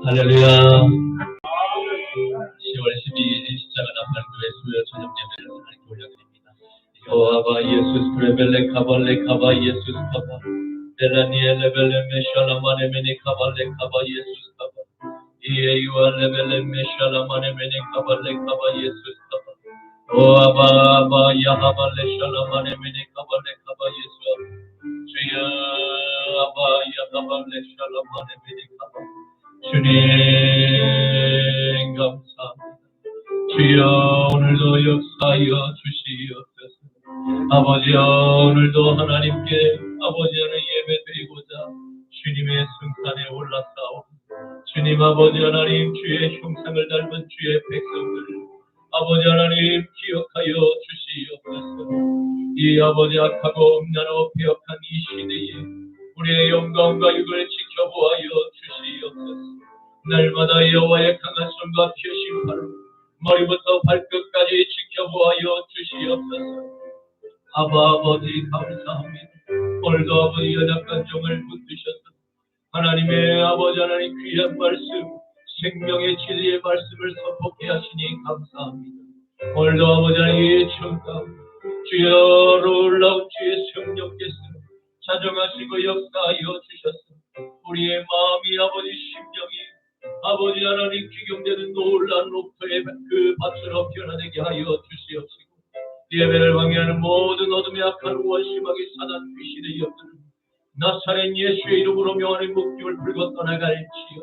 할렐루야. 10월 12일 십자가 나팔교회 수요 저녁 예배를 하나님께 올려드립니다. 여호와바 예수스 프레벨레 카발레 카바 예수스 카바 벨라니엘레 벨레 메샬라마네 메니 카발레 카바 예수스 카바 이에유알레 벨레 메샬라마네 메니 카발레 카바 예수스 카바 오아바 야하발레 샬라마네 메니 카발레 카바 예수 주여 아바 야하발레 샬라마네 메니 카바 주님 감사합니다. 주여 오늘도 역사하여 주시옵소서. 아버지 오늘도 하나님께 아버지 하나님 예배 드리고자 주님의 승산에 올라싸옵니다. 주님 아버지 하나님 주의 형상을 닮은 주의 백성들 아버지 하나님 기억하여 주시옵소서. 이 아버지 악하고 음란하고 배역한 이 시대에 우리의 영광과 육을 지켜보아여 주시옵소서. 날마다 여호와의 강한 손과 피으신 발로 머리부터 발끝까지 지켜보아여 주시옵소서. 아버지 감사합니다. 오늘도 아버지 연약한 종을 붙드셔서 하나님의 아버지 하나님 귀한 말씀 생명의 진리의 말씀을 선포케 하시니 감사합니다. 오늘도 아버지 하나님의 청각 주여 놀라운 주의 성령께서 자정하시고 역사하여 주셨어. 우리의 마음이 아버지 심령이 아버지 하나님 귀경되는 놀라운 옥토의 그 밭처럼 변화되게 하여 주시옵시고 예배를 방해하는 모든 어둠의 악한 원심하게 사단 귀신의 영들을 나사렛 예수의 이름으로 명하는 목숨을 불고 떠나갈지어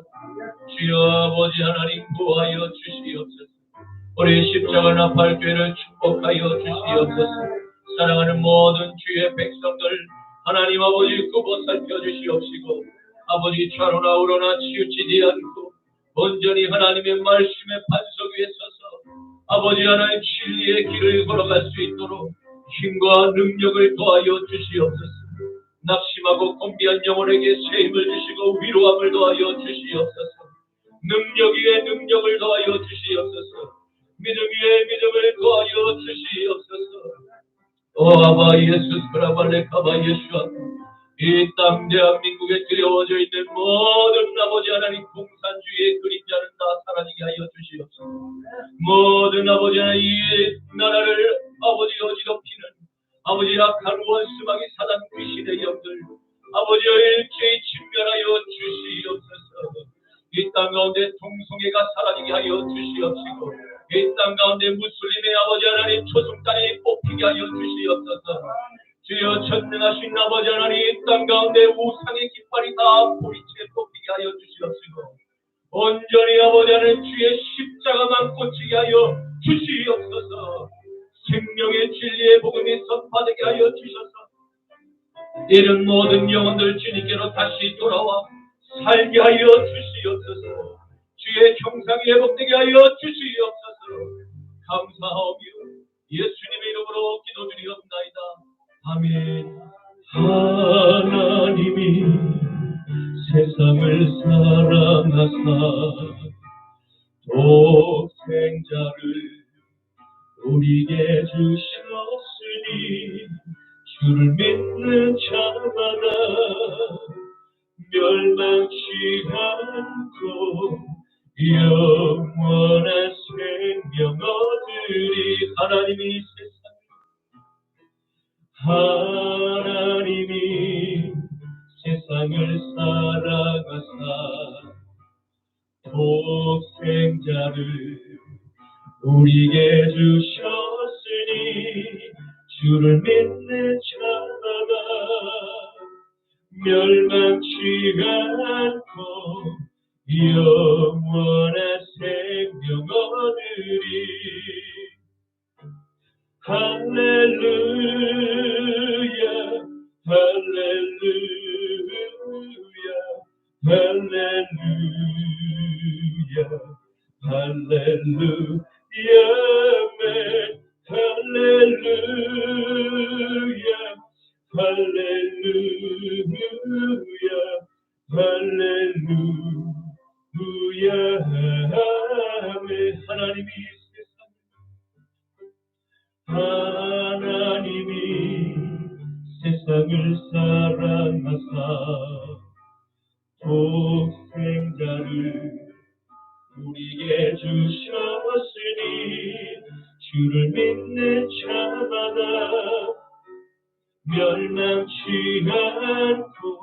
주여 아버지 하나님 구하여 주시옵소서. 우리 십자가 나팔교회를 축복하여 주시옵소서. 사랑하는 모든 주의 백성들 하나님 아버지 굽어 살펴주시옵시고 아버지 좌로나 우로나 치우치지 않고 온전히 하나님의 말씀의 반석 위에 서서 아버지 하나님 진리의 길을 걸어갈 수 있도록 힘과 능력을 더하여 주시옵소서. 낙심하고 곤비한 영혼에게 새 힘을 주시고 위로함을 더하여 주시옵소서. 능력 위에 능력을 더하여 주시옵소서. 믿음 위에 믿음을 더하여 주시옵소서. 오 아바 예수 스라발레 카바 예수아 이 땅 대한민국에 두려워져 있는 모든 아버지 하나님 공산주의의 그림자는 다 사라지게 하여 주시옵소서. 모든 아버지 하나님 이 나라를 아버지 어지럽히는 아버지 악한 원수마귀 사단 귀신의 영들 아버지 일체히 진멸하여 주시옵소서. 이 땅 가운데 동성애가 사라지게 하여 주시옵시고 이 땅 가운데 무슬림의 아버지 하나님 초승단이 뽑히게 하여 주시옵소서. 주여 전능하신 아버지 하나님 이 땅 가운데 우상의 깃발이 다 뿌리채 뽑히게 하여 주시옵시고 온전히 아버지 하나님 주의 십자가만 꽂히게 하여 주시옵소서. 생명의 진리의 복음이 선포되게 하여 주셔서 이런 모든 영혼들 주님께로 다시 돌아와 살게 하여 주시옵소서. 주의 형상이 회복되게 하여 주시옵소서. 감사하며 예수님의 이름으로 기도드리옵나이다. 아멘. 하나님이 세상을 사랑하사 독생자를 우리에게 주셨으니 주를 믿는 자마다 멸망치 않고 영원한 생명 얻으리. 하나님이 세상을 사랑하사 독생자를 우리에게 주셨으니 주를 믿는 자마다 멸망치 않고 영원한 생명 얻으리. 할렐루야 할렐루야 할렐루야 할렐루야 할렐루야 할렐루야 할렐루야 아멘. 하나님이 세상을 사랑하사 독생자를 우리에게 주셨으니 주를 믿는 자마다 멸망치 않고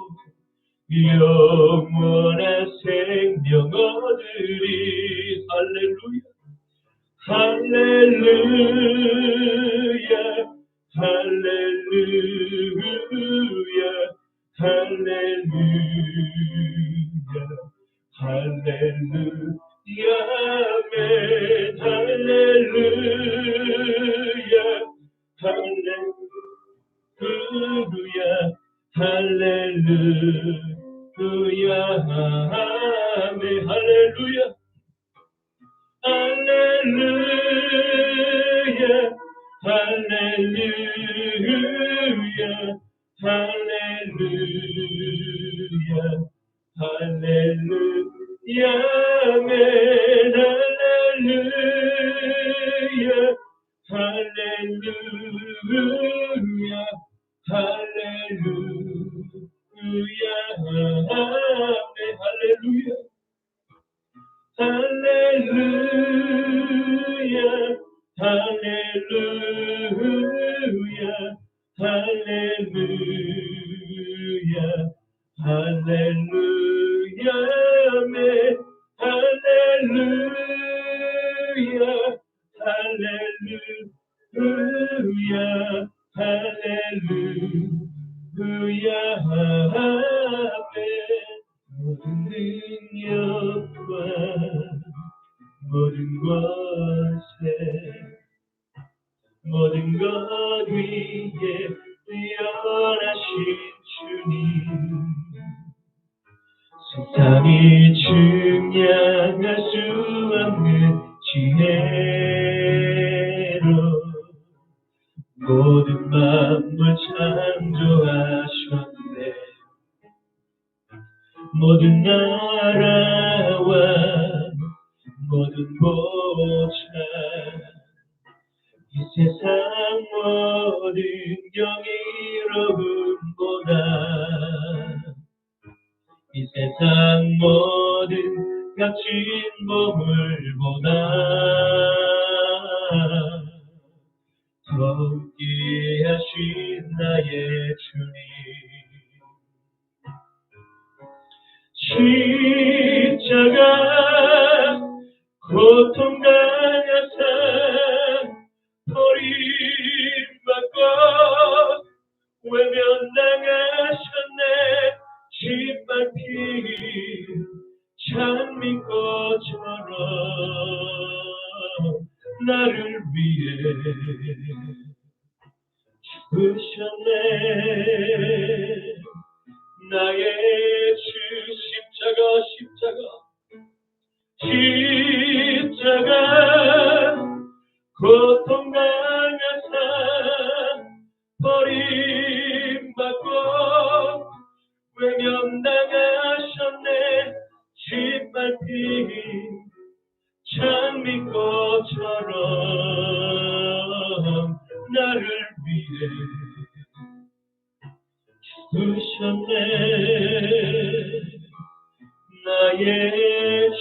영원한 생명 얻으리. 할렐루야 할렐루야 할렐루야 할렐루야 할렐루야 아멘 할렐루야 할렐루야 할렐루야 아멘 할렐루야 할렐루야 할렐루야 할렐루야 할렐루야 아멘 할렐루야 할렐루야 할렐루야 아멘 할렐루야 할렐루야 할렐루야 할렐루야 할렐루야 아멘 할렐루야 할렐루야 할렐루야 아멘 모든 능력과 모든 권세 모든 것 위에 뛰어나신 주님 세상이 증량할 수 없는 지혜로 모든 만물 창조하셨네. 모든 나라와 모든 보좌 이 세상 모든 경이로움보다 이 세상 모든 값진 보물보다 더 귀하신 나의 주님 십자가 고통 당하사 버림받고 외면당하셨네. 짓밟힌 찬미꽃처럼 나를 위해 죽으셨네. 나의 주 십자가 고통 당하사 버림받고 외면당하셨네. 짓밟힌 장미꽃처럼 나를 위해 죽으셨네. 나의 주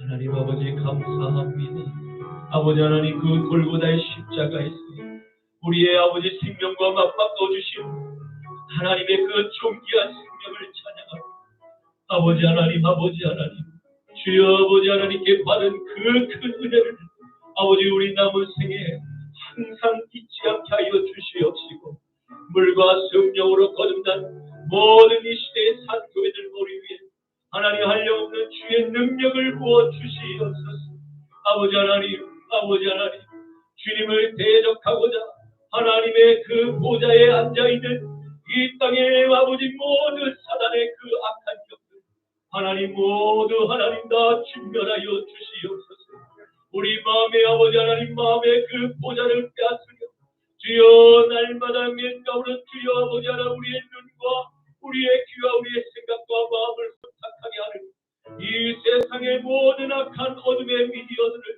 하나님 아버지 감사합니다. 아버지 하나님 그 골고다의 십자가에서 우리의 아버지 생명과 맞바꿔 주신 하나님의 그 존귀한 생명을 찬양합니다. 아버지 하나님 주여 아버지 하나님께 받은 그 큰 은혜를 아버지 우리 남은 생에 항상 잊지 않게 하여 주시옵시고 물과 성령으로 거듭난 모든 이 시대의 산교회들 머리 위에 하나님 한량없는 주의 능력을 부어 주시옵소서. 아버지 하나님 주님을 대적하고자 하나님의 그 보좌에 앉아있는 이 땅의 아버지 모든 사단의 그 악한 격들 하나님 모두 하나님 다 진멸하여 주시옵소서. 우리 마음의 아버지 하나님 마음의 그 보좌를 빼앗으며 주여 날마다 맹가우는 주여 아버지 하나님 우리의 눈과 우리의 귀와 우리의 생각과 마음을 부탁하게 하는 이 세상의 모든 악한 어둠의 미디어들을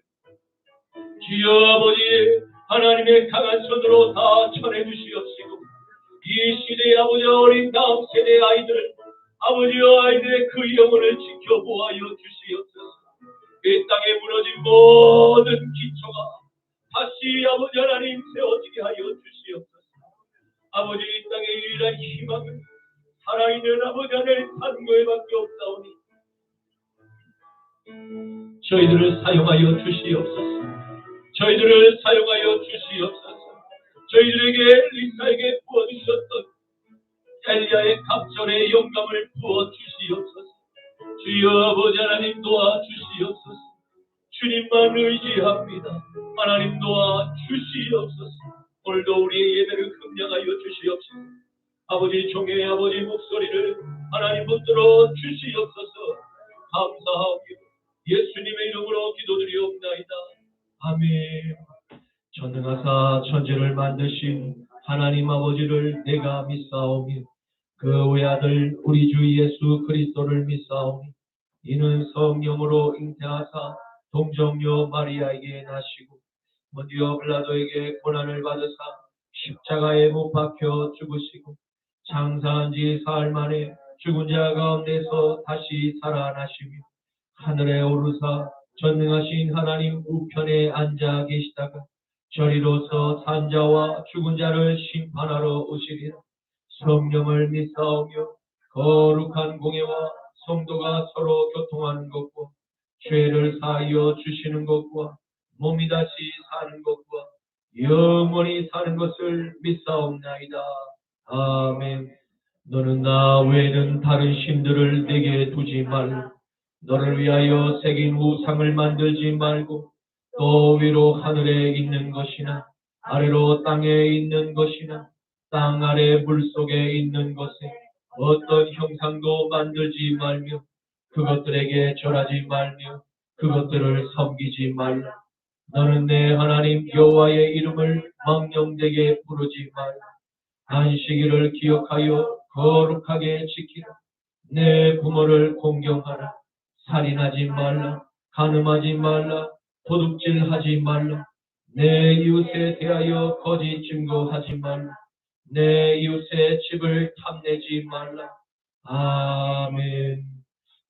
주여 아버지 하나님의 강한 손으로 다 쳐내 주시옵시고 이 시대의 아버지 어린 다음 세대의 아이들을 아버지여 아이들의 그 영혼을 지켜보아여 주시옵소서. 이 땅에 무너진 모든 기초가 다시 아버지 하나님 세워지게 하여 주시옵소서. 아버지 이 땅의 유일한 희망은 살아있는 아버지 하나님 탄고에밖에 없사오니 저희들을 사용하여 주시옵소서. 저희들을 사용하여 주시옵소서. 저희들에게 리사에게 부어주셨던 엘리야의 갑절의 영감을 부어주시옵소서. 주여 아버지 하나님 도와주시옵소서. 주님만 의지합니다. 하나님 도와주시옵소서. 오늘도 우리의 예배를 긍량하여 주시옵소서. 아버지 종의 아버지 목소리를 하나님 붙들어 주시옵소서. 감사하며 예수님의 이름으로 기도드리옵나이다. 아멘. 전능하사 천지를 만드신 하나님 아버지를 내가 믿사오며 그 외아들 우리 주 예수 그리스도를 믿사오니 이는 성령으로 잉태하사 동정녀 마리아에게 나시고 본디오 빌라도에게 고난을 받으사 십자가에 못 박혀 죽으시고 장사한 지 사흘 만에 죽은 자 가운데서 다시 살아나시며 하늘에 오르사 전능하신 하나님 우편에 앉아 계시다가 저리로서 산자와 죽은 자를 심판하러 오시리라. 성령을 믿사오며 거룩한 공예와 성도가 서로 교통하는 것과 죄를 사하여 주시는 것과 몸이 다시 사는 것과 영원히 사는 것을 믿사옵나이다. 아멘. 너는 나 외에는 다른 신들을 내게 두지 말라. 너를 위하여 새긴 우상을 만들지 말고 또 위로 하늘에 있는 것이나 아래로 땅에 있는 것이나 땅 아래 물속에 있는 것에 어떤 형상도 만들지 말며 그것들에게 절하지 말며 그것들을 섬기지 말라. 너는 내 하나님 여호와의 이름을 망령되게 부르지 말라. 안식일을 기억하여 거룩하게 지키라. 내 부모를 공경하라. 살인하지 말라. 간음하지 말라. 도둑질하지 말라. 내 이웃에 대하여 거짓 증거하지 말라. 내 이웃의 집을 탐내지 말라. 아멘.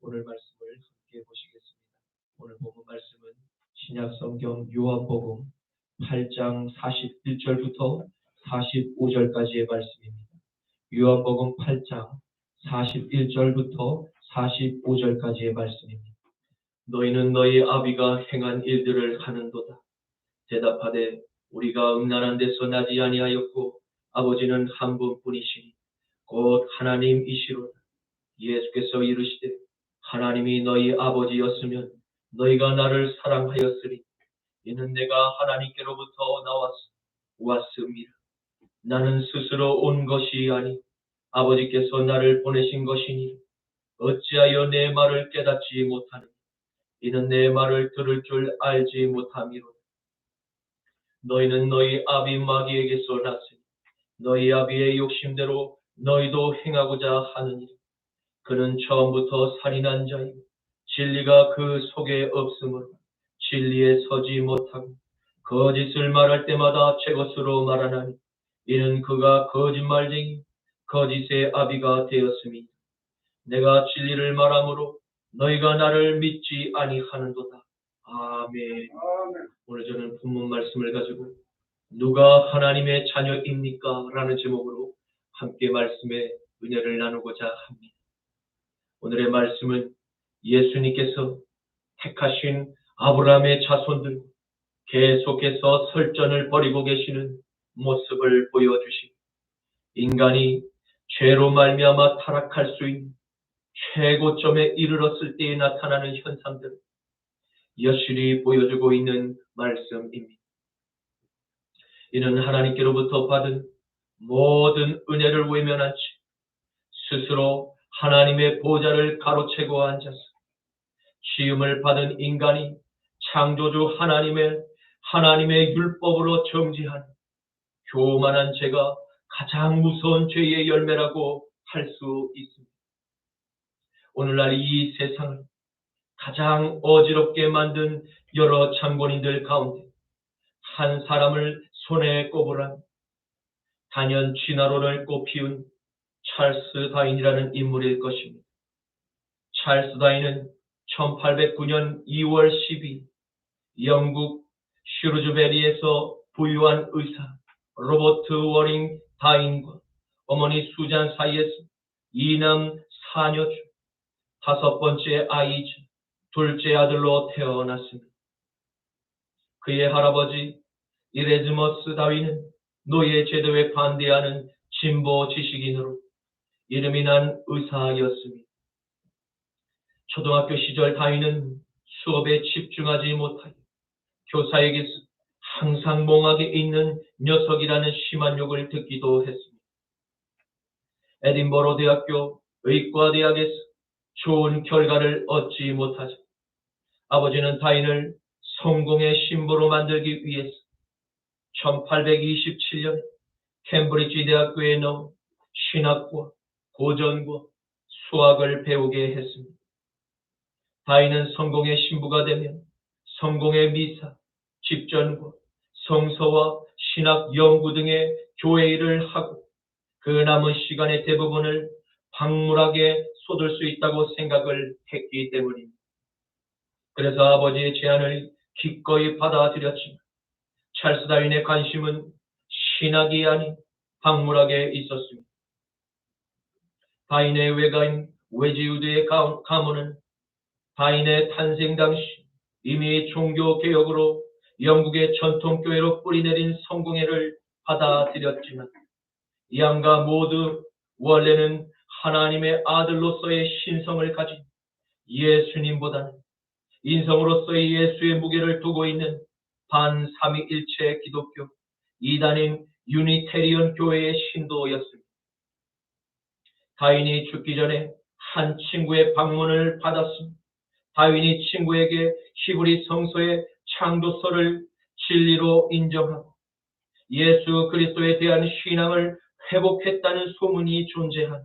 오늘 말씀을 함께 보시겠습니다. 오늘 본문 말씀은 신약성경 요한복음 8장 41절부터 45절까지의 말씀입니다. 요한복음 8장 41절부터 45절까지의 말씀입니다. 너희는 너희 아비가 행한 일들을 하는도다. 대답하되 우리가 음란한 데서 나지 아니하였고 아버지는 한 분뿐이시니 곧 하나님이시로다. 예수께서 이르시되 하나님이 너희 아버지였으면 너희가 나를 사랑하였으리. 이는 내가 하나님께로부터 왔음이라. 나는 스스로 온 것이 아니 아버지께서 나를 보내신 것이니 어찌하여 내 말을 깨닫지 못하느냐. 이는 내 말을 들을 줄 알지 못함이로다. 너희는 너희 아비 마귀에게서 났으니 너희 아비의 욕심대로 너희도 행하고자 하느니라. 그는 처음부터 살인한 자이고 진리가 그 속에 없으므로 진리에 서지 못하고 거짓을 말할 때마다 제 것으로 말하나니 이는 그가 거짓말쟁이 거짓의 아비가 되었음이니 내가 진리를 말하므로 너희가 나를 믿지 아니하는도다. 아멘. 오늘 저는 본문 말씀을 가지고 누가 하나님의 자녀입니까? 라는 제목으로 함께 말씀의 은혜를 나누고자 합니다. 오늘의 말씀은 예수님께서 택하신 아브라함의 자손들 계속해서 설전을 벌이고 계시는 모습을 보여주시고 인간이 죄로 말미암아 타락할 수 있는 최고점에 이르렀을 때에 나타나는 현상들을 여실히 보여주고 있는 말씀입니다. 이는 하나님께로부터 받은 모든 은혜를 외면한 채 스스로 하나님의 보좌를 가로채고 앉아서 시험을 받은 인간이 창조주 하나님의 율법으로 정지한 교만한 죄가 가장 무서운 죄의 열매라고 할 수 있습니다. 오늘날 이 세상을 가장 어지럽게 만든 여러 장본인들 가운데 한 사람을 손에 꼽으란 단연 진화론을 꽃피운 찰스 다인이라는 인물일 것입니다. 찰스 다인은 1809년 2월 12일 영국 슈루즈베리에서 부유한 의사 로버트 워링 다인과 어머니 수잔 사이에서 2남 4녀 중 5번째 아이이자 둘째 아들로 태어났습니다. 그의 할아버지 이레즈머스 다윈은 노예 제도에 반대하는 진보 지식인으로 이름이 난 의사였습니다. 초등학교 시절 다윈은 수업에 집중하지 못하여 교사에게서 항상 멍하게 있는 녀석이라는 심한 욕을 듣기도 했습니다. 에딘버러 대학교 의과대학에서 좋은 결과를 얻지 못하자 아버지는 다윈을 성공의 신부로 만들기 위해서 1827년 캠브리지 대학교에 넣어 신학과 고전과 수학을 배우게 했습니다. 다윈은 성공의 신부가 되면 성공의 미사, 집전과 성서와 신학 연구 등의 교회 일을 하고 그 남은 시간의 대부분을 박물학에 쏟을 수 있다고 생각을 했기 때문입니다. 그래서 아버지의 제안을 기꺼이 받아들였지만 찰스 다윈의 관심은 신학이 아닌 박물학에 있었습니다. 다윈의 외가인 웨지우드의 가문은 다윈의 탄생 당시 이미 종교개혁으로 영국의 전통교회로 뿌리내린 성공회를 받아들였지만 양가 모두 원래는 하나님의 아들로서의 신성을 가진 예수님보다는 인성으로서의 예수의 무게를 두고 있는 반삼위일체 기독교 이단인 유니테리언 교회의 신도였습니다. 다윈이 죽기 전에 한 친구의 방문을 받았습니다. 다윈이 친구에게 히브리 성서의 창조서를 진리로 인정하고 예수 그리스도에 대한 신앙을 회복했다는 소문이 존재하나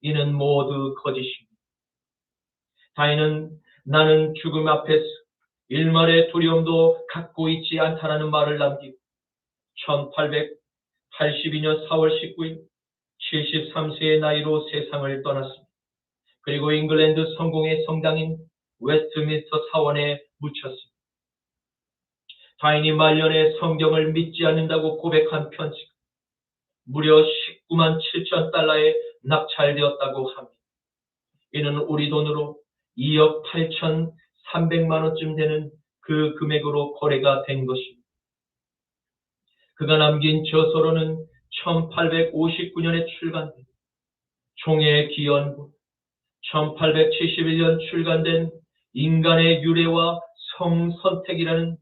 이는 모두 거짓입니다. 다윈은 나는 죽음 앞에서 일말의 두려움도 갖고 있지 않다라는 말을 남기고 1882년 4월 19일 73세의 나이로 세상을 떠났습니다. 그리고 잉글랜드 성공의 성당인 웨스트민스터 사원에 묻혔습니다. 다윈이 말년에 성경을 믿지 않는다고 고백한 편지가 무려 19만 7천 달러에 낙찰되었다고 합니다. 이는 우리 돈으로 2억 8,300만 원쯤 되는 그 금액으로 거래가 된 것입니다. 그가 남긴 저서로는 1859년에 출간된 종의 기원부, 1871년 출간된 인간의 유래와 성선택이라는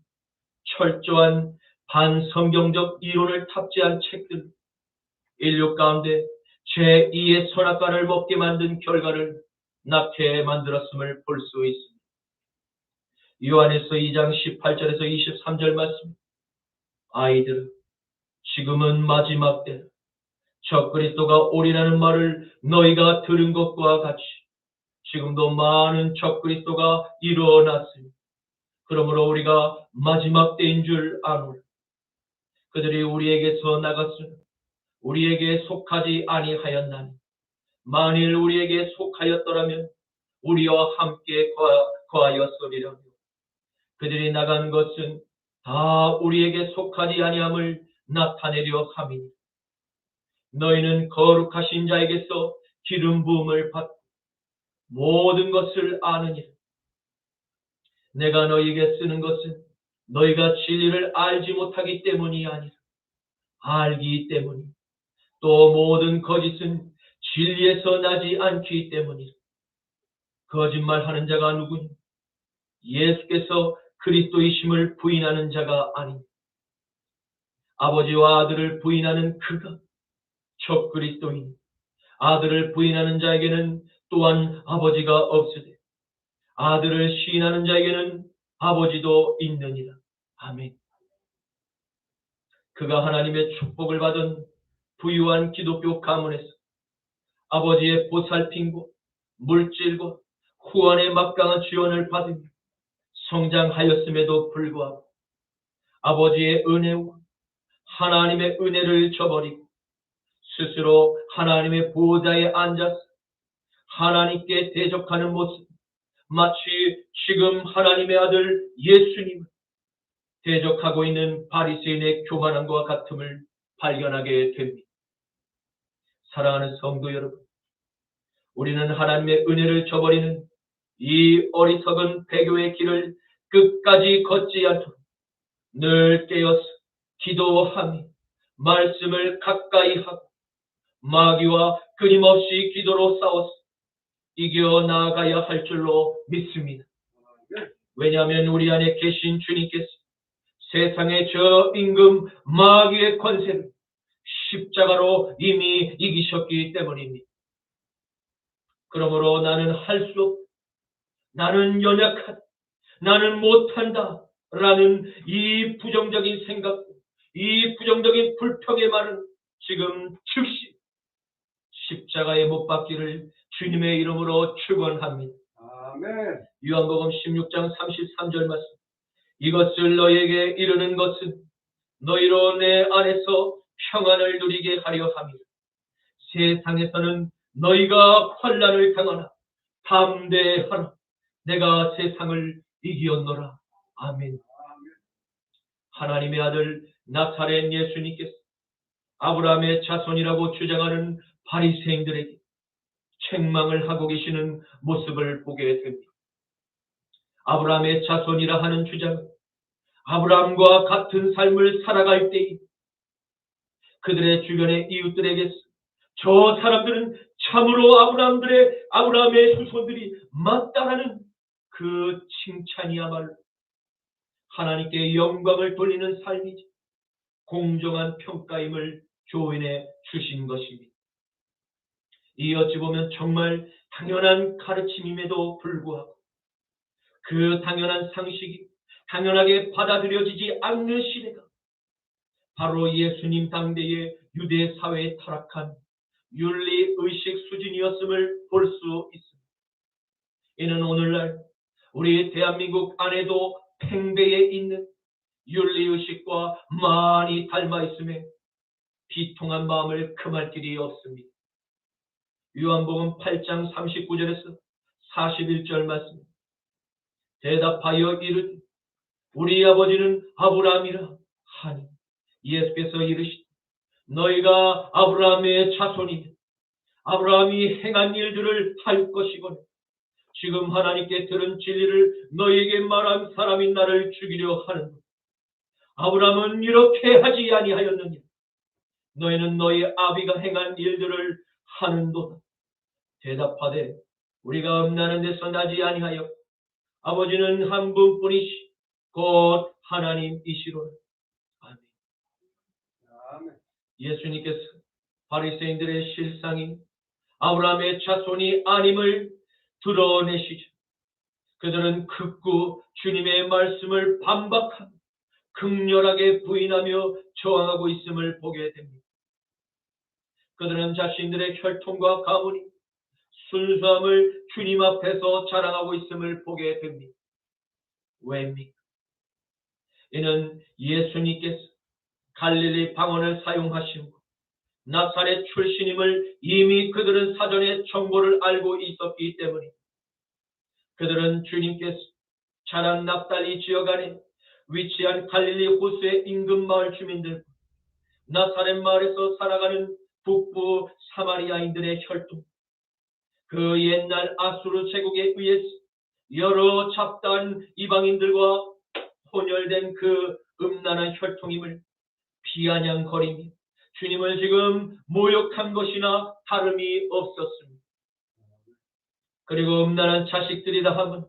철저한 반성경적 이론을 탑재한 책들, 인류 가운데 제2의 선악과를 먹게 만든 결과를 낳게 만들었음을 볼 수 있습니다. 요한에서 2장 18절에서 23절 말씀, 아이들아 지금은 마지막 때다. 적그리스도가 오리라는 말을 너희가 들은 것과 같이 지금도 많은 적그리스도가 일어났으니 그러므로 우리가 마지막 때인 줄 아노라. 그들이 우리에게서 나갔으나 우리에게 속하지 아니하였나니 만일 우리에게 속하였더라면 우리와 함께 거하였으리라. 그들이 나간 것은 다 우리에게 속하지 아니함을 나타내려 함이니 너희는 거룩하신 자에게서 기름 부음을 받고 모든 것을 아느니라. 내가 너희에게 쓰는 것은 너희가 진리를 알지 못하기 때문이 아니라 알기 때문이니 또 모든 거짓은 진리에서 나지 않기 때문이라. 거짓말하는 자가 누구니? 예수께서 그리스도이심을 부인하는 자가 아닙니다. 아버지와 아들을 부인하는 그가 적그리스도이니 아들을 부인하는 자에게는 또한 아버지가 없으되 아들을 시인하는 자에게는 아버지도 있느니라. 아멘. 그가 하나님의 축복을 받은 부유한 기독교 가문에서 아버지의 보살핌과 물질과 후원의 막강한 지원을 받으며 성장하였음에도 불구하고 아버지의 은혜와 하나님의 은혜를 저버리고 스스로 하나님의 보좌에 앉아서 하나님께 대적하는 모습, 마치 지금 하나님의 아들 예수님을 대적하고 있는 바리새인의 교만함과 같음을 발견하게 됩니다. 사랑하는 성도 여러분, 우리는 하나님의 은혜를 저버리는 이 어리석은 배교의 길을 끝까지 걷지 않도록 늘 깨어서 기도하며 말씀을 가까이 하고 마귀와 끊임없이 기도로 싸워서 이겨 나아가야 할 줄로 믿습니다. 왜냐하면 우리 안에 계신 주님께서 세상의 저 임금 마귀의 권세를 십자가로 이미 이기셨기 때문입니다. 그러므로 나는 할 수 없다, 나는 연약하다, 나는 못한다 라는 이 부정적인 생각, 이 부정적인 불평의 말은 지금 즉시 십자가에 못 박기를 주님의 이름으로 축원합니다. 아멘. 요한복음 16장 33절 말씀. 이것을 너에게 이르는 것은 너희로 내 안에서 평안을 누리게 하려 함이라. 세상에서는 너희가 환난을 당하나 담대하라. 내가 세상을 이기었노라. 아멘. 하나님의 아들 나사렛 예수님께서 아브라함의 자손이라고 주장하는 바리새인들에게 책망을 하고 계시는 모습을 보게 됩니다. 아브라함의 자손이라 하는 주장은 아브라함과 같은 삶을 살아갈 때에 그들의 주변의 이웃들에게서 저 사람들은 참으로 아브라함의 후손들이 맞다라는 그 칭찬이야말로 하나님께 영광을 돌리는 삶이지 공정한 평가임을 조인해 주신 것입니다. 이 어찌 보면 정말 당연한 가르침임에도 불구하고 그 당연한 상식이 당연하게 받아들여지지 않는 시대가 바로 예수님 당대의 유대 사회에 타락한 윤리의식 수준이었음을 볼 수 있습니다. 이는 오늘날 우리 대한민국 안에도 팽배해 있는 윤리의식과 많이 닮아 있음에 비통한 마음을 금할 길이 없습니다. 요한복음 8장 39절에서 41절 말씀. 대답하여 이르되 우리 아버지는 아브라함이라 하니 예수께서 이르시되 너희가 아브라함의 자손이며 아브라함이 행한 일들을 할 것이거늘 지금 하나님께 들은 진리를 너희에게 말한 사람이 나를 죽이려 하는도다. 아브라함은 이렇게 하지 아니하였느냐. 너희는 너희 아비가 행한 일들을 하는도다. 대답하되 우리가 음란한 데서 나지 아니하여 아버지는 한 분뿐이시 곧 하나님이시로다. 아멘. 예수님께서 바리새인들의 실상이 아브라함의 자손이 아님을 드러내시죠. 그들은 극구 주님의 말씀을 반박하고 극렬하게 부인하며 저항하고 있음을 보게 됩니다. 그들은 자신들의 혈통과 가문이 순수함을 주님 앞에서 자랑하고 있음을 보게 됩니다. 왜입니까? 이는 예수님께서 갈릴리 방언을 사용하시고 나사렛 출신임을 이미 그들은 사전에 정보를 알고 있었기 때문입니다. 그들은 주님께서 자란 납달리 지역 안에 위치한 갈릴리 호수의 인근 마을 주민들, 나사렛 마을에서 살아가는 북부 사마리아인들의 혈통, 그 옛날 아수르 제국에 의해서 여러 잡다한 이방인들과 혼혈된 그 음란한 혈통임을 비아냥거리며 주님을 지금 모욕한 것이나 다름이 없었습니다. 그리고 음란한 자식들이다 하면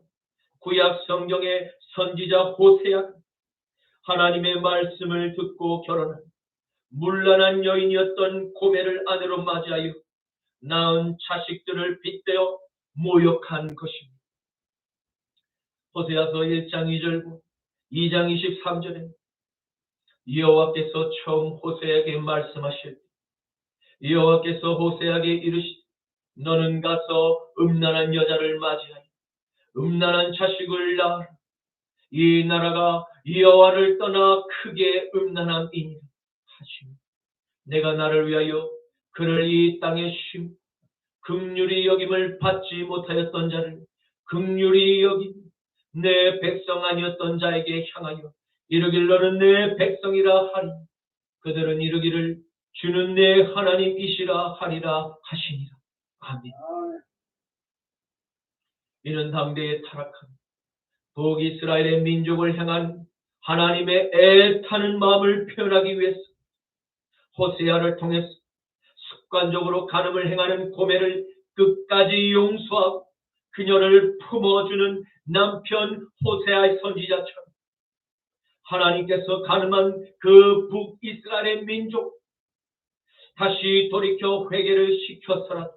구약 성경의 선지자 호세아가 하나님의 말씀을 듣고 결혼한 문란한 여인이었던 고멜을 아내로 맞이하여 낳은 자식들을 빗대어 모욕한 것입니다. 호세아서 1장 2절과 2장 23절에 여호와께서 처음 호세아에게 말씀하실 때 여호와께서 호세아에게 이르시되 너는 가서 음란한 여자를 맞이하여 음란한 자식을 낳아라. 이 나라가 여호와를 떠나 크게 음란함이니라 하시니 내가 나를 위하여 그를 이 땅에 심 긍휼히 여김을 받지 못하였던 자를 긍휼히 여긴 내 백성 아니었던 자에게 향하여 이르길 너는 내 백성이라 하리. 그들은 이르기를 주는 내 하나님이시라 하리라 하시니라. 아멘. 이는 당대의 타락한 북이스라엘의 민족을 향한 하나님의 애타는 마음을 표현하기 위해서 호세아를 통해서 습관적으로 간음을 행하는 고멜을 끝까지 용서하고 그녀를 품어주는 남편 호세아의 선지자처럼 하나님께서 간음한 그 북이스라엘의 민족 다시 돌이켜 회개를 시켜서라도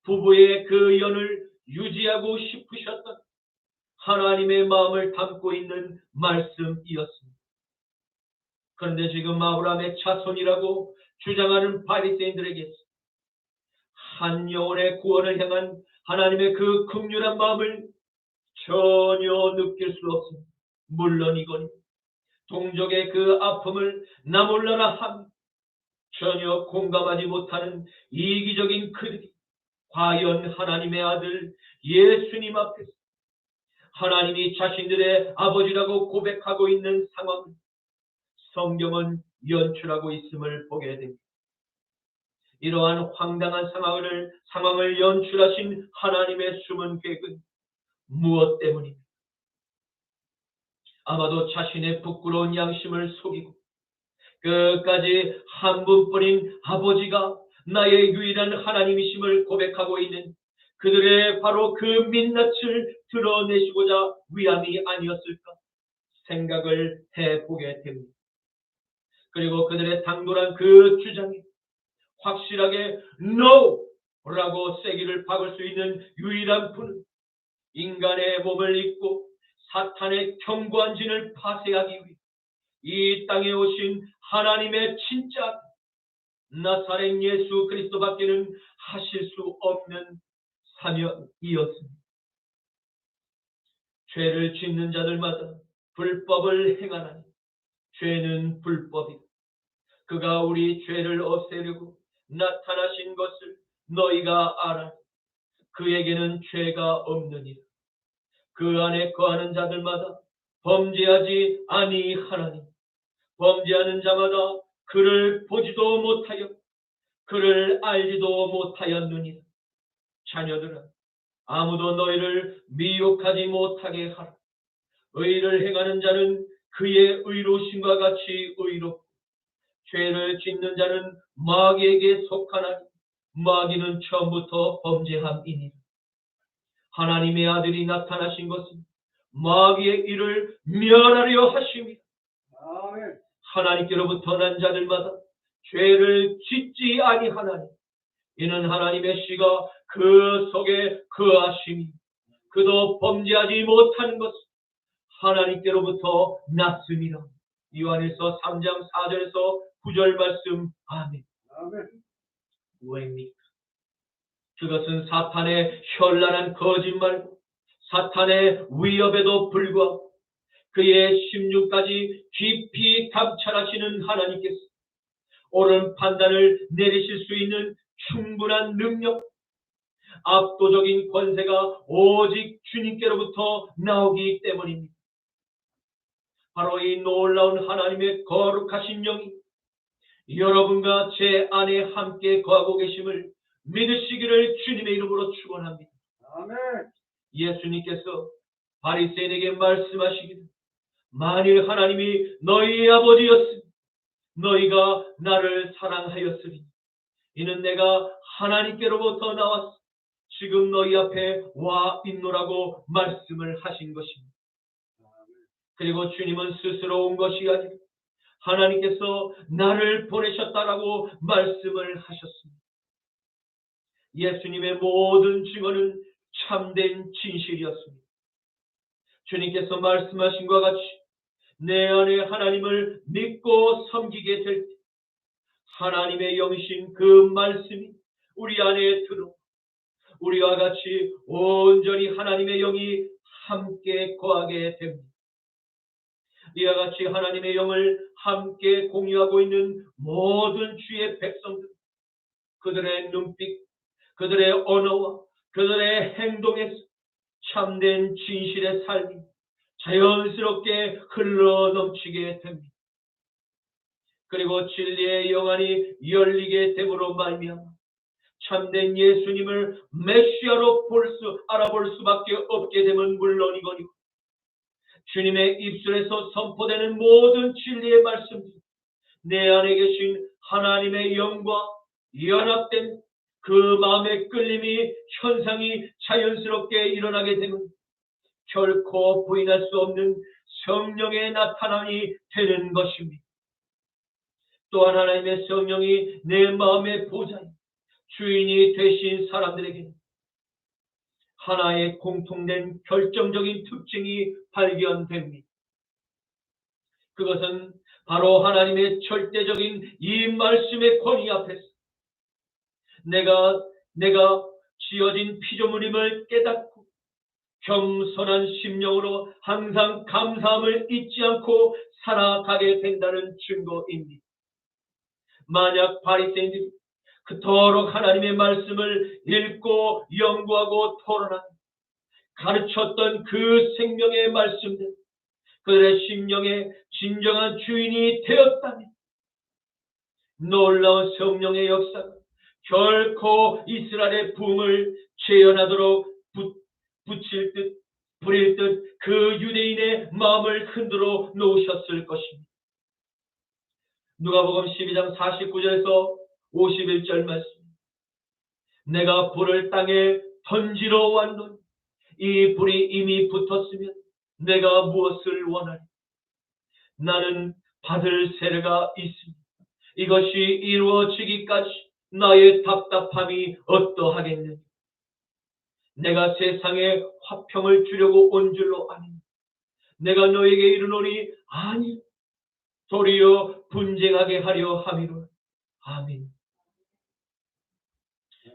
부부의 그 연을 유지하고 싶으셨던 하나님의 마음을 담고 있는 말씀이었습니다. 그런데 지금 아브라함의 자손이라고 주장하는 바리새인들에게서 한 영혼의 구원을 향한 하나님의 그 긍휼한 마음을 전혀 느낄 수 없습니다. 물론 이건 동족의 그 아픔을 나 몰라라 함 전혀 공감하지 못하는 이기적인 그들이 과연 하나님의 아들 예수님 앞에서 하나님이 자신들의 아버지라고 고백하고 있는 상황을 성경은 연출하고 있음을 보게 됩니다. 이러한 황당한 상황을 연출하신 하나님의 숨은 계획은 무엇 때문입니까? 아마도 자신의 부끄러운 양심을 속이고 끝까지 한 분뿐인 아버지가 나의 유일한 하나님이심을 고백하고 있는 그들의 바로 그 민낯을 드러내시고자 위함이 아니었을까 생각을 해보게 됩니다. 그리고 그들의 당돌한 그 주장에 확실하게 NO! 라고 세기를 박을 수 있는 유일한 분은 인간의 몸을 입고 사탄의 견고한 진을 파쇄하기 위해 이 땅에 오신 하나님의 진짜 나사렛 예수 그리스도밖에는 하실 수 없는 사명이었습니다. 죄를 짓는 자들마다 불법을 행하나니 죄는 불법이다. 그가 우리 죄를 없애려고 나타나신 것을 너희가 알아. 그에게는 죄가 없느니라. 그 안에 거하는 자들마다 범죄하지 아니하나니 범죄하는 자마다 그를 보지도 못하여 그를 알지도 못하였느니라. 자녀들아 아무도 너희를 미혹하지 못하게 하라. 의를 행하는 자는 그의 의로우심과 같이 의롭고 죄를 짓는 자는 마귀에게 속하나니 마귀는 처음부터 범죄함이니라. 하나님의 아들이 나타나신 것은 마귀의 일을 멸하려 하심이라. 하나님께로부터 난 자들마다 죄를 짓지 아니하나니 이는 하나님의 씨가 그 속에 거하심이 그도 범죄하지 못하는 것은 하나님께로부터 났음이라. 요한일서 3장 4절에서 9절 말씀. 아멘. 왜입니까? 그것은 사탄의 현란한 거짓말, 사탄의 위협에도 불구하고 그의 심중까지 깊이 감찰하시는 하나님께서 옳은 판단을 내리실 수 있는 충분한 능력, 압도적인 권세가 오직 주님께로부터 나오기 때문입니다. 바로 이 놀라운 하나님의 거룩하신 영이 여러분과 제 안에 함께 거하고 계심을 믿으시기를 주님의 이름으로 축원합니다. 아멘. 예수님께서 바리새인에게 말씀하시기를 만일 하나님이 너희의 아버지였으면 너희가 나를 사랑하였으리. 이는 내가 하나님께로부터 나왔어 지금 너희 앞에 와 있노라고 말씀을 하신 것입니다. 그리고 주님은 스스로 온 것이 아니라 하나님께서 나를 보내셨다라고 말씀을 하셨습니다. 예수님의 모든 증언은 참된 진실이었습니다. 주님께서 말씀하신 것과 같이 내 안에 하나님을 믿고 섬기게 될 때 하나님의 영이신 그 말씀이 우리 안에 들어 우리와 같이 온전히 하나님의 영이 함께 거하게 됩니다. 이와 같이 하나님의 영을 함께 공유하고 있는 모든 주의 백성들 그들의 눈빛, 그들의 언어와 그들의 행동에서 참된 진실의 삶이 자연스럽게 흘러넘치게 됩니다. 그리고 진리의 영안이 열리게 됨으로 말미암아 참된 예수님을 메시아로 알아볼 수밖에 없게 되면 물론이거니와 주님의 입술에서 선포되는 모든 진리의 말씀들, 내 안에 계신 하나님의 영과 연합된 그 마음의 끌림이 현상이 자연스럽게 일어나게 되면 결코 부인할 수 없는 성령의 나타남이 되는 것입니다. 또한 하나님의 성령이 내 마음의 보좌인 주인이 되신 사람들에게는 하나의 공통된 결정적인 특징이 발견됩니다. 그것은 바로 하나님의 절대적인 이 말씀의 권위 앞에서 내가 지어진 피조물임을 깨닫고 겸손한 심령으로 항상 감사함을 잊지 않고 살아가게 된다는 증거입니다. 만약 바리새인들이 그토록 하나님의 말씀을 읽고 연구하고 토론하고 가르쳤던 그 생명의 말씀들, 그들의 심령의 진정한 주인이 되었다면 놀라운 성령의 역사가 결코 이스라엘의 붕을 재현하도록 부릴 듯 그 유대인의 마음을 흔들어 놓으셨을 것입니다. 누가복음 12장 49절에서 51절 말씀, 내가 불을 땅에 던지러 왔노니 이 불이 이미 붙었으면 내가 무엇을 원하리? 나는 받을 세례가 있으니 이것이 이루어지기까지 나의 답답함이 어떠하겠느냐? 내가 세상에 화평을 주려고 온 줄로 아니 내가 너에게 이르노니 아니 도리어 분쟁하게 하려 함이로라. 아멘.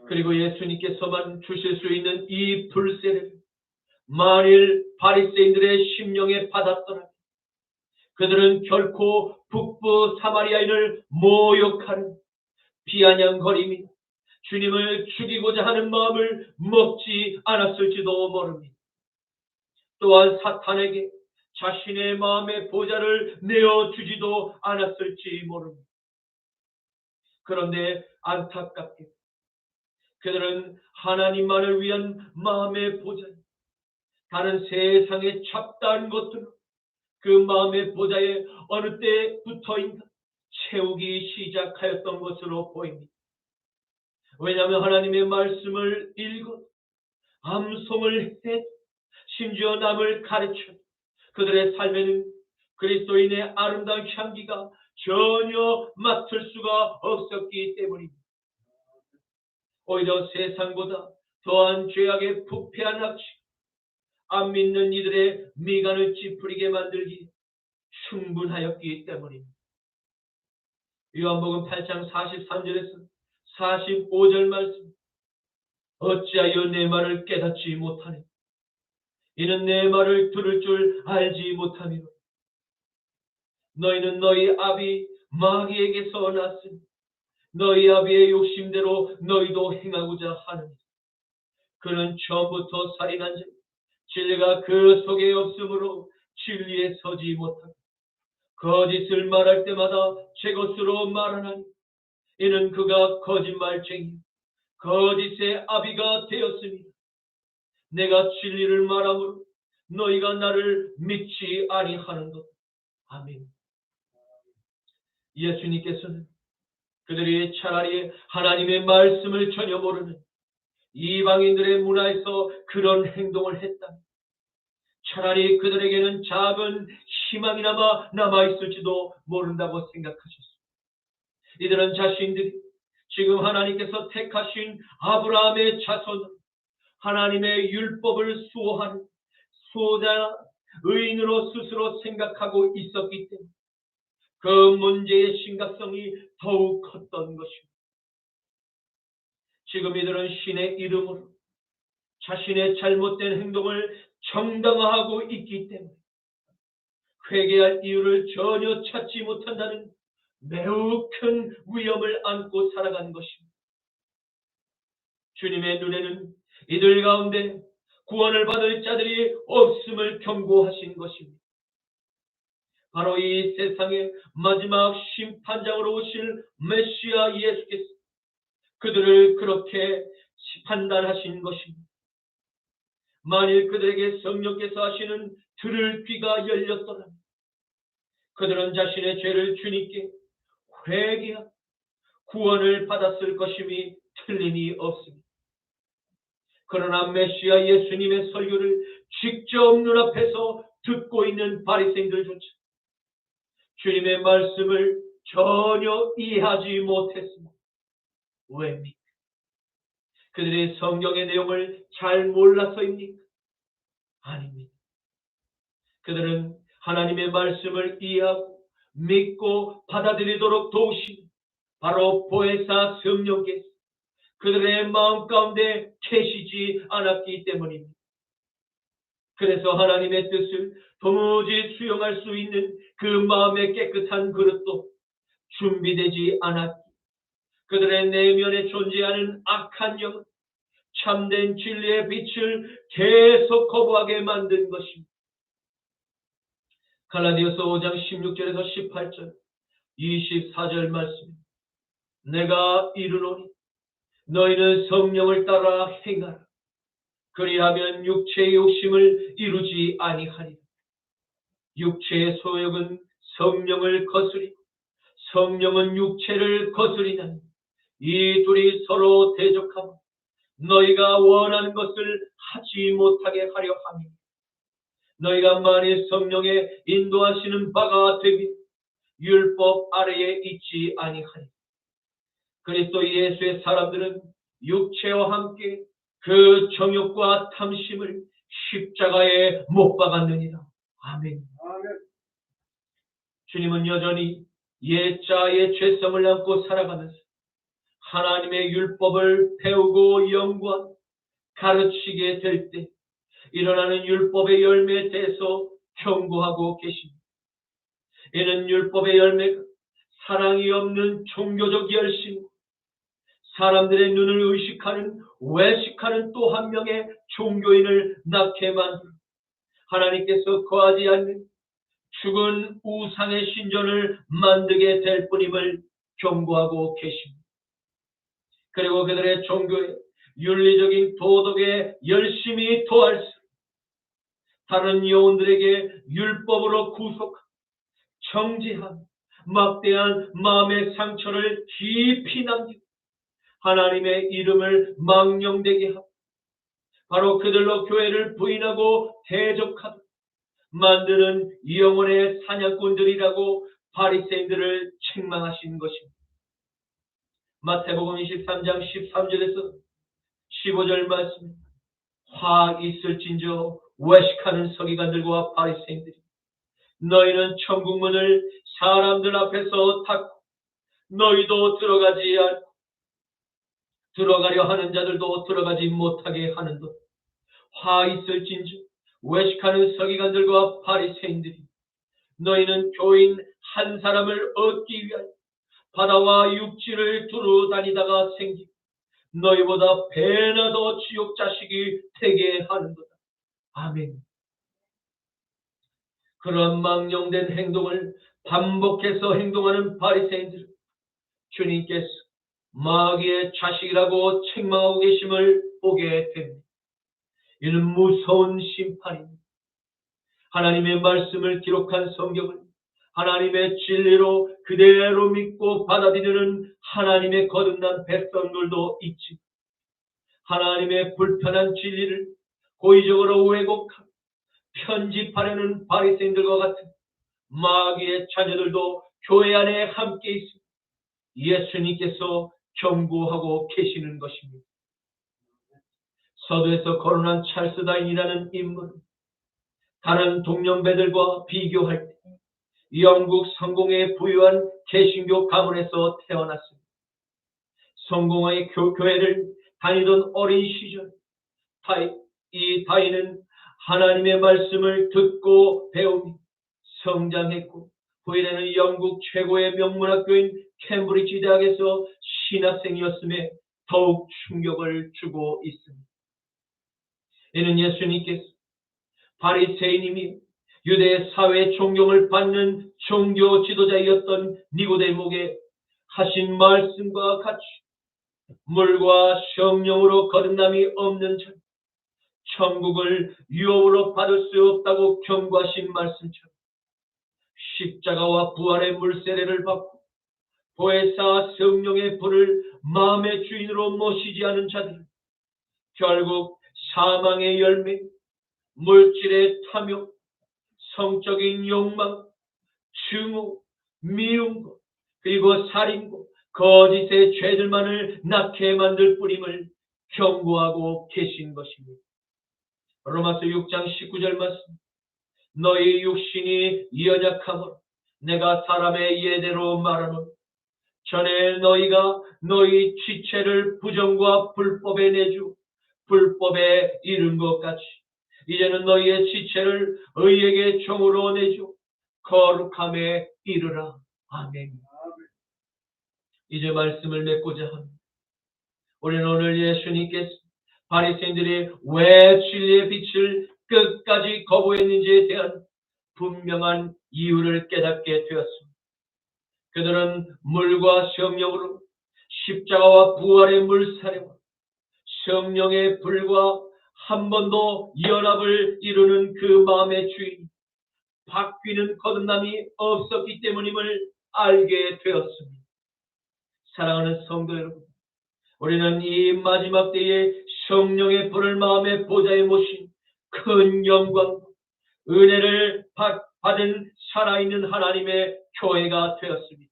그리고 예수님께서만 주실 수 있는 이 불세례를 만일 바리새인들의 심령에 받았더라 그들은 결코 북부 사마리아인을 모욕하는 비아냥거림이 주님을 죽이고자 하는 마음을 먹지 않았을지도 모릅니다. 또한 사탄에게 자신의 마음의 보좌를 내어주지도 않았을지 모릅니다. 그런데 안타깝게 그들은 하나님만을 위한 마음의 보좌, 다른 세상에 잡다한 것들을 그 마음의 보좌에 어느 때부터인가 채우기 시작하였던 것으로 보입니다. 왜냐하면 하나님의 말씀을 읽어 암송을 해 심지어 남을 가르쳐 그들의 삶에는 그리스도인의 아름다운 향기가 전혀 맡을 수가 없었기 때문입니다. 오히려 세상보다 더한 죄악의 부패한 악취, 안 믿는 이들의 미간을 찌푸리게 만들기 충분하였기 때문입니다. 요한복음 8장 43절에서 45절 말씀, 어찌하여 내 말을 깨닫지 못하네? 이는 내 말을 들을 줄 알지 못함이로 너희는 너희 아비 마귀에게서 났으니 너희 아비의 욕심대로 너희도 행하고자 하느니 그는 처음부터 살인한 자 진리가 그 속에 없으므로 진리에 서지 못하고 거짓을 말할 때마다 제 것으로 말하나니 이는 그가 거짓말쟁이 거짓의 아비가 되었습니다. 내가 진리를 말하므로 너희가 나를 믿지 아니하는도다. 아멘. 예수님께서는 그들이 차라리 하나님의 말씀을 전혀 모르는 이방인들의 문화에서 그런 행동을 했다. 차라리 그들에게는 작은 희망이나마 남아있을지도 모른다고 생각하셨습니다. 이들은 자신들이 지금 하나님께서 택하신 아브라함의 자손, 하나님의 율법을 수호하는 수호자 의인으로 스스로 생각하고 있었기 때문에 그 문제의 심각성이 더욱 컸던 것입니다. 지금 이들은 신의 이름으로 자신의 잘못된 행동을 정당화하고 있기 때문에 회개할 이유를 전혀 찾지 못한다는 매우 큰 위험을 안고 살아가는 것입니다. 주님의 눈에는 이들 가운데 구원을 받을 자들이 없음을 경고하신 것입니다. 바로 이 세상의 마지막 심판장으로 오실 메시아 예수께서 그들을 그렇게 판단하신 것입니다. 만일 그들에게 성령께서 하시는 들을 귀가 열렸더라면 그들은 자신의 죄를 주님께 회개하고 구원을 받았을 것임이 틀림이 없습니다. 그러나 메시아 예수님의 설교를 직접 눈앞에서 듣고 있는 바리새인들조차 주님의 말씀을 전혀 이해하지 못했습니다. 왜입니까? 그들의 성경의 내용을 잘 몰라서입니까? 아닙니다. 그들은 하나님의 말씀을 이해하고 믿고 받아들이도록 도우신 바로 보혜사 성령께서 그들의 마음 가운데 계시지 않았기 때문입니다. 그래서 하나님의 뜻을 도무지 수용할 수 있는 그 마음의 깨끗한 그릇도 준비되지 않았기, 그들의 내면에 존재하는 악한 영, 참된 진리의 빛을 계속 거부하게 만든 것입니다. 갈라디아서 5장 16절에서 18절, 24절 말씀, 내가 이르노니 너희는 성령을 따라 행하라. 그리하면 육체의 욕심을 이루지 아니하리라. 육체의 소욕은 성령을 거스리고 성령은 육체를 거스리나니 이 둘이 서로 대적하고 너희가 원하는 것을 하지 못하게 하려 함이라. 너희가 만일 성령의 인도하시는 바가 되기 율법 아래에 있지 아니하니 그리스도 예수의 사람들은 육체와 함께 그 정욕과 탐심을 십자가에 못 박았느니라. 아멘. 주님은 여전히 옛자의 죄성을 안고 살아가면서 하나님의 율법을 배우고 연구하고 가르치게 될 때 일어나는 율법의 열매에 대해서 경고하고 계십니다. 이는 율법의 열매가 사랑이 없는 종교적 열심, 사람들의 눈을 의식하는 외식하는 또 한 명의 종교인을 낳게 만들어 하나님께서 거하지 않는 죽은 우상의 신전을 만들게 될 뿐임을 경고하고 계십니다. 그리고 그들의 종교에 윤리적인 도덕에 열심히 더할수록 다른 영혼들에게 율법으로 구속하고 정죄한 막대한 마음의 상처를 깊이 남기고 하나님의 이름을 망령되게 하고 바로 그들로 교회를 부인하고 대적하도록 만드는 영혼의 사냥꾼들이라고 바리새인들을 책망하신 것입니다. 마태복음 23장 13절에서 15절 말씀, 화 있을진저 외식하는 서기관들과 바리새인들이 너희는 천국문을 사람들 앞에서 닫고 너희도 들어가지 않고 들어가려 하는 자들도 들어가지 못하게 하는도 화 있을진저 외식하는 서기관들과 바리새인들이 너희는 교인 한 사람을 얻기 위하여 바다와 육지를 두루 다니다가 생기고 너희보다 배나 더 지옥 자식이 되게 하는도다. 아멘. 그러한 망령된 행동을 반복해서 행동하는 바리새인들은 주님께서 마귀의 자식이라고 책망하고 계심을 보게 됩니다. 이는 무서운 심판입니다. 하나님의 말씀을 기록한 성경을 하나님의 진리로 그대로 믿고 받아들이는 하나님의 거듭난 백성들도 있지. 하나님의 불편한 진리를 고의적으로 왜곡하고 편집하려는 바리새인들과 같은 마귀의 자녀들도 교회 안에 함께 있습니다. 예수님께서 경고하고 계시는 것입니다. 서두에서 거론한 찰스 다인이라는 인물은 다른 동년배들과 비교할 때 영국 성공에 부유한 개신교 가문에서 태어났습니다. 성공의 교회를 다니던 어린 시절 이 다인은 하나님의 말씀을 듣고 배우며 성장했고 후에는 영국 최고의 명문학교인 캠브리지 대학에서 신학생이었음에 더욱 충격을 주고 있습니다. 이는 예수님께서 바리새인이며 유대 사회 존경을 받는 종교 지도자였던 니고데모에게 하신 말씀과 같이 물과 성령으로 거듭남이 없는 자 천국을 유업으로 받을 수 없다고 경고하신 말씀처럼 십자가와 부활의 물세례를 받고 보혜사 성령의 불을 마음의 주인으로 모시지 않은 자들은 결국 사망의 열매, 물질의 탐욕, 성적인 욕망, 증오, 미움과 그리고 살인과 거짓의 죄들만을 낳게 만들 뿌림을 경고하고 계신 것입니다. 로마서 6장 19절 말씀. 너희 육신이 연약함으로 내가 사람의 예대로 말하노니 전에 너희가 너희 지체를 부정과 불법에 내주 불법에 이른 것 같이 이제는 너희의 지체를 의에게 종으로 내주 거룩함에 이르라. 아멘. 이제 말씀을 맺고자 합니다. 우리는 오늘 예수님께서 바리새인들이 왜 진리의 빛을 끝까지 거부했는지에 대한 분명한 이유를 깨닫게 되었습니다. 그들은 물과 성령으로 십자가와 부활의 물사례와 성령의 불과 한 번도 연합을 이루는 그 마음의 주인 바뀌는 거듭남이 없었기 때문임을 알게 되었습니다. 사랑하는 성도 여러분, 우리는 이 마지막 때에 성령의 불을 마음의 보좌에 모신 큰 영광, 은혜를 받은 살아있는 하나님의 교회가 되었습니다.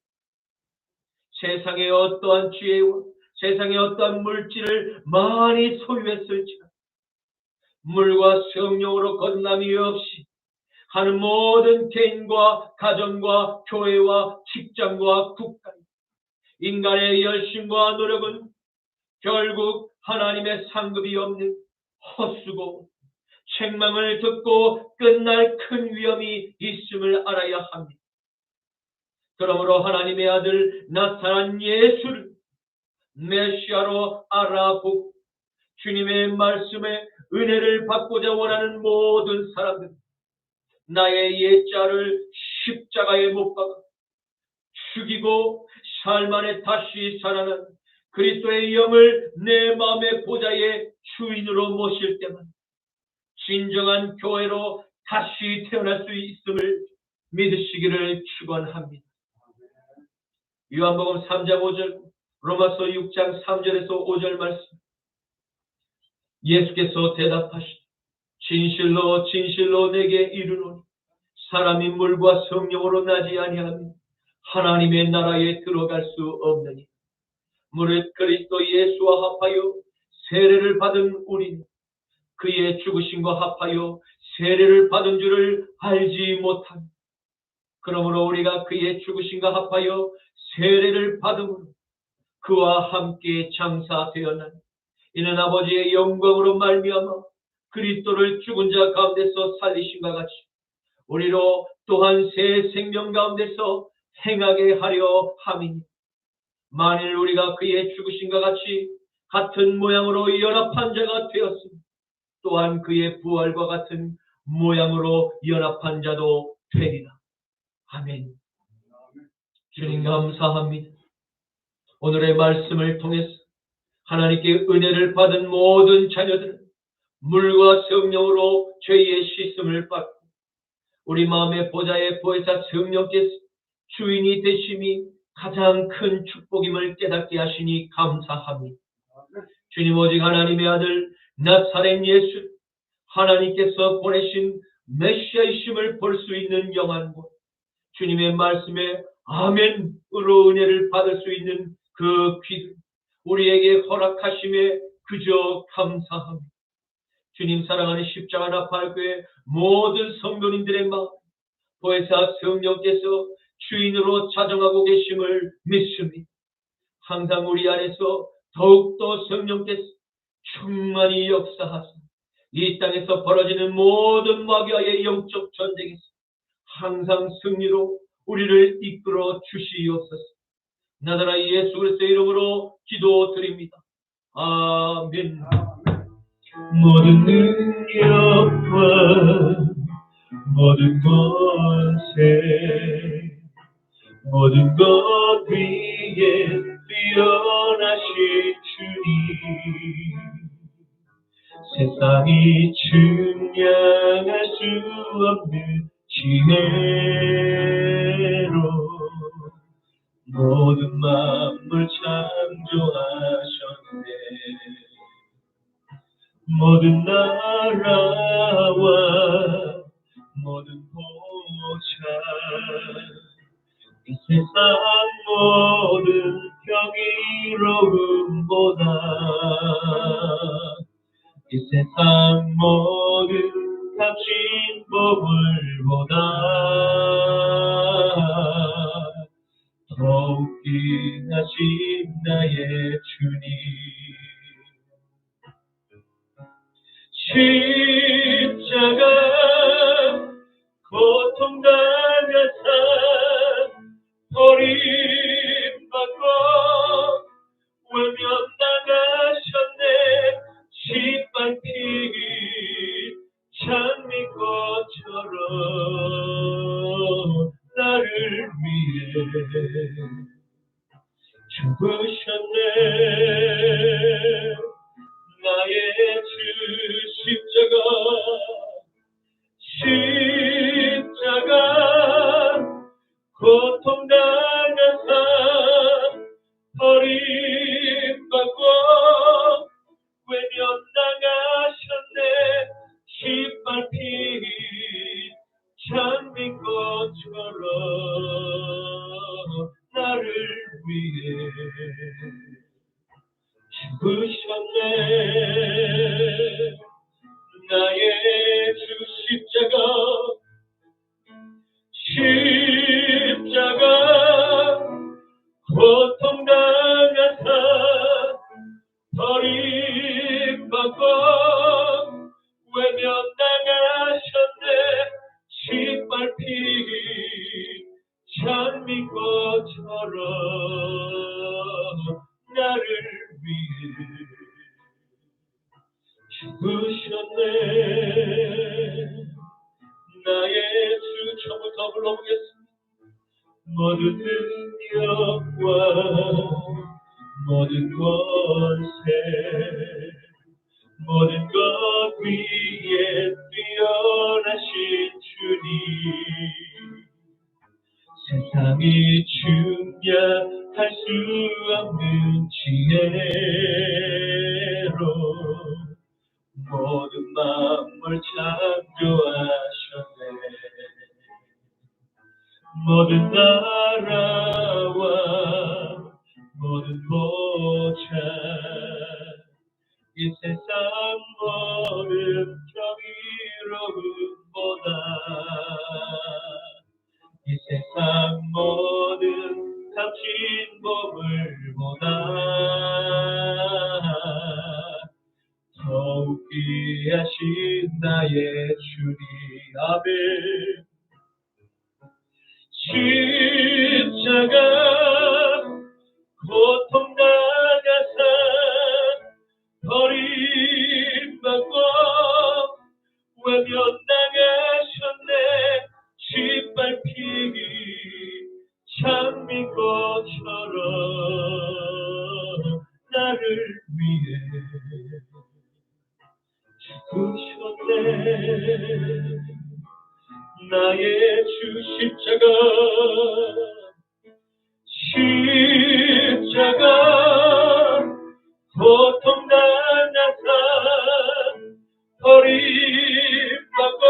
세상의 어떠한 지혜와 세상의 어떠한 물질을 많이 소유했을지라도 물과 성령으로 거듭남이 없이 하는 모든 개인과 가정과 교회와 직장과 국가, 인간의 열심과 노력은 결국 하나님의 상급이 없는 헛수고 책망을 듣고 끝날 큰 위험이 있음을 알아야 합니다. 그러므로 하나님의 아들 나타난 예수를 메시아로 알아보고 주님의 말씀에 은혜를 받고자 원하는 모든 사람들, 나의 옛자를 십자가에 못 박아 죽이고 삶 안에 다시 살아난 그리스도의 영을 내 마음의 보좌의 주인으로 모실 때만 진정한 교회로 다시 태어날 수 있음을 믿으시기를 축원합니다. 요한복음 3장 5절, 로마서 6장 3절에서 5절 말씀. 예수께서 대답하시되 진실로 진실로 내게 이르노니 사람이 물과 성령으로 나지 아니하면 하나님의 나라에 들어갈 수 없느니 무릇 그리스도 예수와 합하여 세례를 받은 우리는 그의 죽으심과 합하여 세례를 받은 줄을 알지 못하니 그러므로 우리가 그의 죽으심과 합하여 세례를 받음으로 그와 함께 장사되었나니 이는 아버지의 영광으로 말미암아 그리스도를 죽은 자 가운데서 살리심과 같이 우리로 또한 새 생명 가운데서 행하게 하려 함이니 만일 우리가 그의 죽으심과 같이 같은 모양으로 연합한 자가 되었으니 또한 그의 부활과 같은 모양으로 연합한 자도 되리라. 아멘. 주님 감사합니다. 오늘의 말씀을 통해서 하나님께 은혜를 받은 모든 자녀들은 물과 성령으로 죄의 씻음을 받고 우리 마음의 보좌의 보혜사 성령께서 주인이 되심이 가장 큰 축복임을 깨닫게 하시니 감사합니다. 주님 오직 하나님의 아들 나사렛 예수 하나님께서 보내신 메시아이심을 볼 수 있는 영안과 주님의 말씀에 아멘으로 은혜를 받을 수 있는 그 귀를 우리에게 허락하심에 그저 감사합니다. 주님 사랑하는 십자가 나팔교회 모든 성도님들의 마음 보혜사 성령께서 주인으로 자정하고 계심을 믿습니다. 항상 우리 안에서 더욱더 성령께서 충만히 역사하사 이 땅에서 벌어지는 모든 마귀와의 영적 전쟁에서 항상 승리로 우리를 이끌어 주시옵소서. 나더러 예수 그리스도의 이름으로 기도드립니다. 아멘. 모든 능력과 모든 권세 모든 것 위에 뛰어나신 주님 세상이 증량할 수 없는 지혜로 모든 만물 창조하셨네. 모든 나라와 모든 보좌 이 세상 모든 경이로움보다 이 세상 모든 값진 보물보다 더욱 귀하신 나의 주님 십자가 고통당하사 버림받고 외면당하셨네. 짓밟힌 장미꽃처럼 나를 위해 죽으셨네. 나의 주 십자가 고통당하사 버림받고 외면당하셨네. 짓밟힌 장미꽃처럼 나를 위해 죽으셨네. 나의 주 십자가 고통당하사 버림받고 외면당하셨네. 짓밟힌 장미꽃처럼 나를 위해 죽으셨네. 나의 주 처음부터 불러보겠습니다. 모든 능력과 모든 권세 모든 것 위에 뛰어나신 주님 세상이 충분할 수 없는 지혜로 모든 만물 창조하셨네. 모든 나라와 모든 보좌 이 세상 모든 경이로움보다 이 세상 모든 값진 보물보다 더욱 귀하신 나의 주님 아멘. 십자가 고통당하사 버림받고 외면당하셨네. 짓밟힌 장미꽃처럼 나를 위해 죽으셨네. 나의 주 십자가 고통당하사 버림받고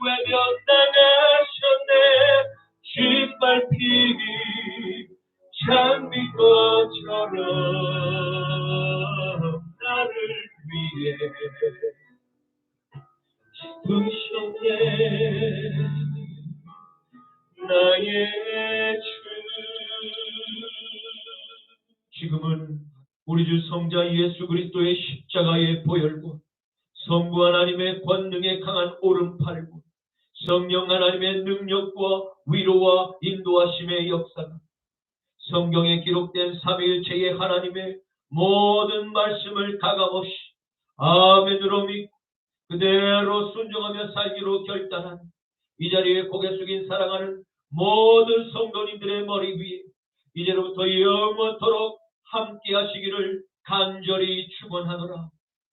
외면당하셨네. 짓밟힌 장미꽃처럼 나를 위해 죽으셨네. 나의 주 지금은 우리 주 성자 예수 그리스도의 십자가의 보혈과 성부 하나님의 권능의 강한 오른팔과 성령 하나님의 능력과 위로와 인도하심의 역사가 성경에 기록된 삼위일체의 하나님의 모든 말씀을 가감없이 아멘으로 믿고 그대로 순종하며 살기로 결단한 이 자리에 고개 숙인 사랑하는 모든 성도님들의 머리 위에 이제로부터 영원토록 함께 하시기를 간절히 축원하노라.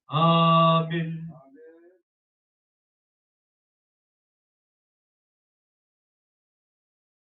아멘.